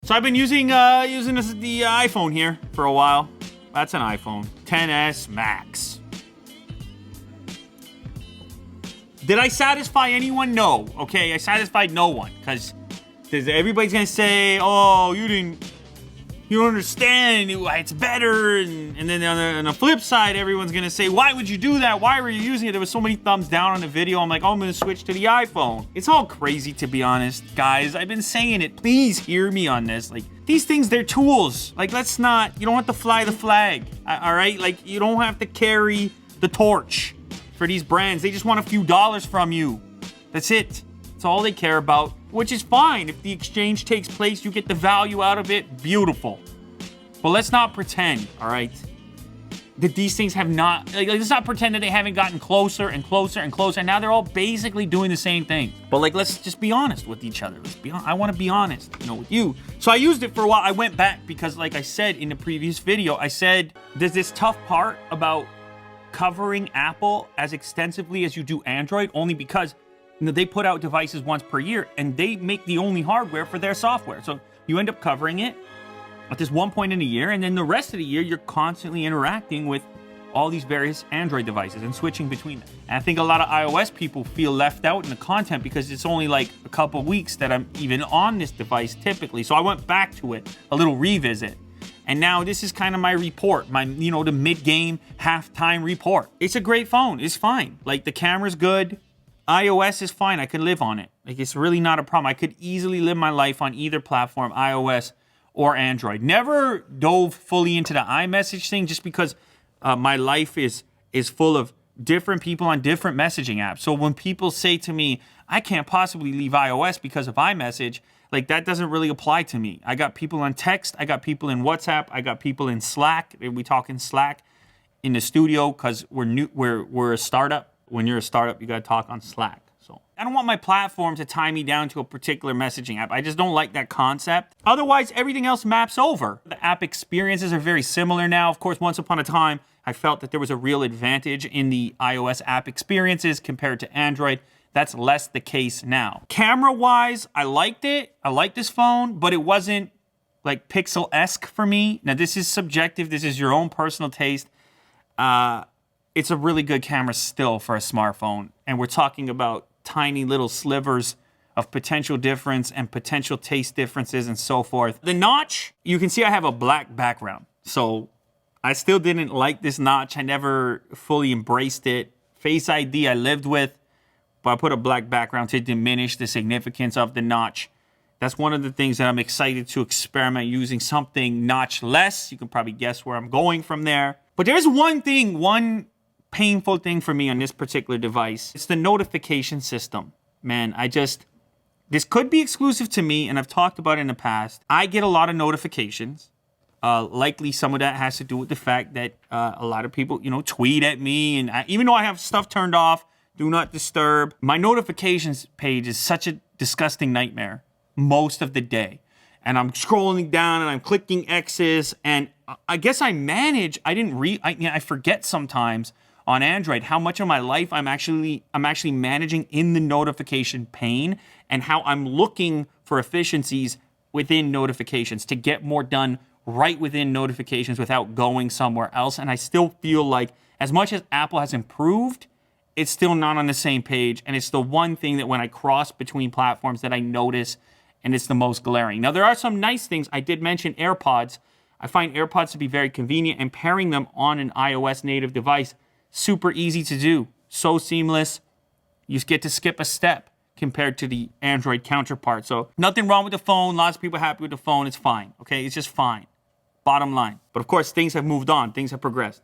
So I've been using the iPhone here for a while. That's an iPhone 10s Max. Did I satisfy anyone? No. Okay, I satisfied no one because everybody's gonna say, "Oh, you don't understand. It's better." And then on the flip side, everyone's gonna say, "Why would you do that? Why were you using it?" There was so many thumbs down on the video. I'm like, "Oh, I'm gonna switch to the iPhone." It's all crazy, to be honest, guys. I've been saying it. Please hear me on this. Like, these things, they're tools. Like, you don't have to fly the flag. All right, like, you don't have to carry the torch for these brands. They just want a few dollars from you. That's it. That's all they care about, which is fine. If the exchange takes place, you get the value out of it, beautiful. But let's not pretend, all right, that these things have not, let's not pretend that they haven't gotten closer and closer and closer. And now they're all basically doing the same thing. But like, let's just be honest with each other. I want to be honest, with you. So I used it for a while. I went back because, like I said in the previous video, I said there's this tough part about covering Apple as extensively as you do Android, only because they put out devices once per year and they make the only hardware for their software. So you end up covering it at this one point in the year, and then the rest of the year you're constantly interacting with all these various Android devices and switching between them. And I think a lot of iOS people feel left out in the content because it's only like a couple weeks that I'm even on this device typically. So I went back to it, a little revisit. And now this is kind of my report, the mid-game, halftime report. It's a great phone. It's fine. Like, the camera's good. iOS is fine. I could live on it. Like, it's really not a problem. I could easily live my life on either platform, iOS or Android. Never dove fully into the iMessage thing just because my life is full of different people on different messaging apps. So when people say to me, I can't possibly leave iOS because of iMessage, like, that doesn't really apply to me. I got people on text. I got people in WhatsApp. I got people in Slack. We talk in Slack in the studio because we're a startup. When you're a startup, you got to talk on Slack. So I don't want my platform to tie me down to a particular messaging app. I just don't like that concept. Otherwise, everything else maps over. The app experiences are very similar now. Of course, once upon a time, I felt that there was a real advantage in the iOS app experiences compared to Android. That's less the case now. Camera-wise, I liked it. I like this phone, but it wasn't like Pixel-esque for me. Now, this is subjective. This is your own personal taste. It's a really good camera still for a smartphone. And we're talking about tiny little slivers of potential difference and potential taste differences and so forth. The notch, you can see I have a black background. So I still didn't like this notch. I never fully embraced it. Face ID I lived with, but I put a black background to diminish the significance of the notch. That's one of the things that I'm excited to experiment using, something notch-less. You can probably guess where I'm going from there. But there's one painful thing for me on this particular device. It's the notification system. Man, this could be exclusive to me, and I've talked about it in the past. I get a lot of notifications. Likely some of that has to do with the fact that a lot of people, tweet at me. And even though I have stuff turned off, do not disturb, my notifications page is such a disgusting nightmare most of the day. And I'm scrolling down and I'm clicking X's. And I guess I forget sometimes on Android how much of my life I'm actually managing in the notification pane and how I'm looking for efficiencies within notifications to get more done right within notifications without going somewhere else. And I still feel like as much as Apple has improved, it's still not on the same page. And it's the one thing that when I cross between platforms that I notice, and it's the most glaring. Now, there are some nice things. I did mention AirPods. I find AirPods to be very convenient, and pairing them on an iOS native device, super easy to do. So seamless. You just get to skip a step compared to the Android counterpart. So nothing wrong with the phone. Lots of people are happy with the phone. It's fine. Okay, it's just fine. Bottom line. But of course, things have moved on. Things have progressed.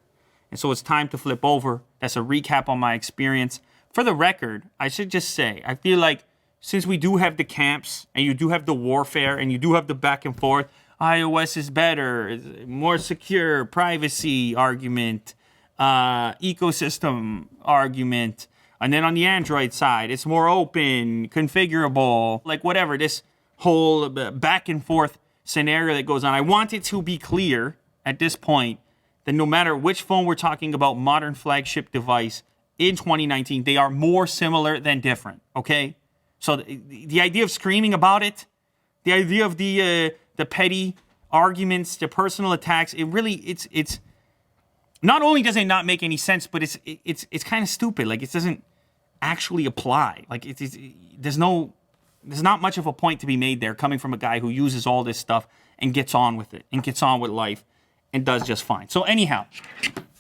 And so it's time to flip over. That's a recap on my experience. For the record, I should just say, I feel like since we do have the camps and you do have the warfare and you do have the back and forth, iOS is better, more secure, privacy argument, ecosystem argument. And then on the Android side, it's more open, configurable, like whatever, this whole back and forth scenario that goes on. I want it to be clear at this point that no matter which phone we're talking about, modern flagship device in 2019, they are more similar than different, okay? So the idea of screaming about it, the idea of the the petty arguments, the personal attacks. It really, it's not only does it not make any sense, but it's kind of stupid. Like, it doesn't actually apply. Like, there's not much of a point to be made there coming from a guy who uses all this stuff and gets on with it and gets on with life and does just fine. So anyhow,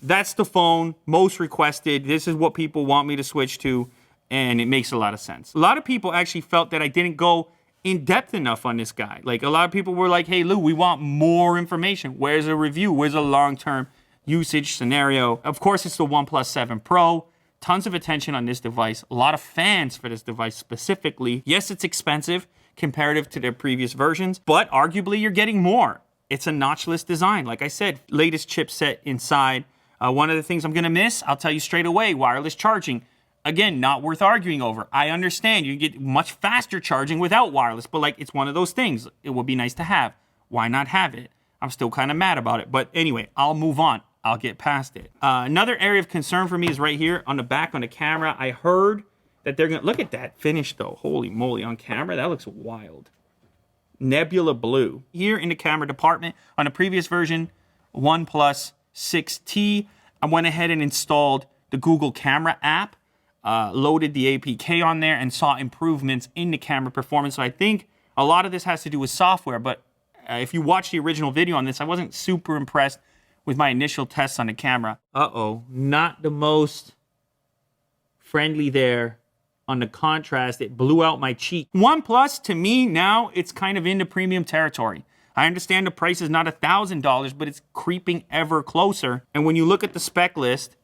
that's the phone most requested. This is what people want me to switch to, and it makes a lot of sense. A lot of people actually felt that I didn't go in depth enough on this guy. Like, a lot of people were like, hey, Lou, we want more information. Where's a review? Where's a long-term usage scenario? Of course, it's the OnePlus 7 Pro. Tons of attention on this device. A lot of fans for this device specifically. Yes, it's expensive comparative to their previous versions, but arguably you're getting more. It's a notchless design. Like I said, latest chipset inside. One of the things I'm going to miss, I'll tell you straight away, wireless charging. Again, not worth arguing over. I understand you get much faster charging without wireless, but like, it's one of those things. It would be nice to have. Why not have it? I'm still kind of mad about it. But anyway, I'll move on. I'll get past it. Another area of concern for me is right here on the back on the camera. I heard that they're going to... Look at that finish, though. Holy moly. On camera, that looks wild. Nebula blue. Here in the camera department, on the previous version, OnePlus 6T, I went ahead and installed the Google Camera app. Loaded the APK on there and saw improvements in the camera performance. So I think a lot of this has to do with software, but if you watch the original video on this, I wasn't super impressed with my initial tests on the camera. Not the most friendly there on the contrast. It blew out my cheek. OnePlus, to me, now it's kind of into premium territory. I understand the price is not $1,000, but it's creeping ever closer. And when you look at the spec list,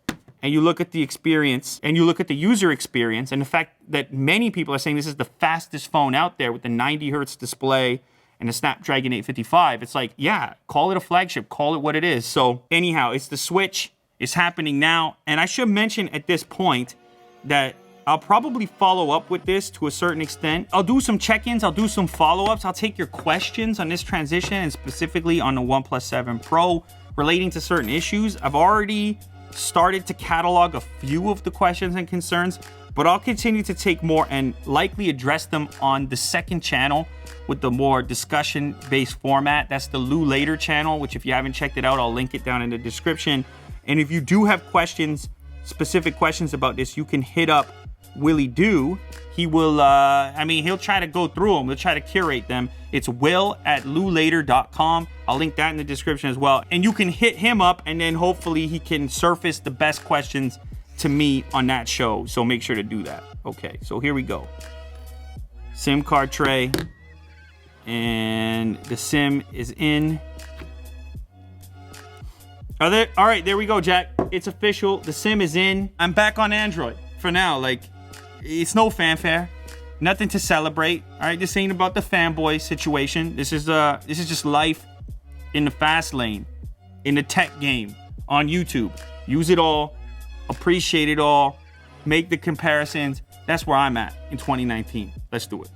and you look at the experience, and you look at the user experience, and the fact that many people are saying this is the fastest phone out there with the 90 hertz display and the Snapdragon 855, it's like, yeah, call it a flagship, call it what it is. So anyhow, it's the switch. It's happening now. And I should mention at this point that I'll probably follow up with this to a certain extent. I'll do some check-ins. I'll do some follow-ups. I'll take your questions on this transition, and specifically on the OnePlus 7 Pro relating to certain issues. I've already started to catalog a few of the questions and concerns, but I'll continue to take more and likely address them on the second channel with the more discussion-based format. That's the Lou Later channel, which if you haven't checked it out, I'll link it down in the description. And if you do have questions, specific questions about this, you can hit up Willie Do. He will, he'll try to go through them. He'll try to curate them. It's will@loulater.com. I'll link that in the description as well. And you can hit him up, and then hopefully he can surface the best questions to me on that show. So make sure to do that. Okay, so here we go. SIM card tray. And the SIM is in. All right, there we go, Jack. It's official. The SIM is in. I'm back on Android for now. Like, it's no fanfare. Nothing to celebrate. All right, this ain't about the fanboy situation. This is just life in the fast lane, in the tech game, on YouTube. Use it all, appreciate it all, make the comparisons. That's where I'm at in 2019. Let's do it.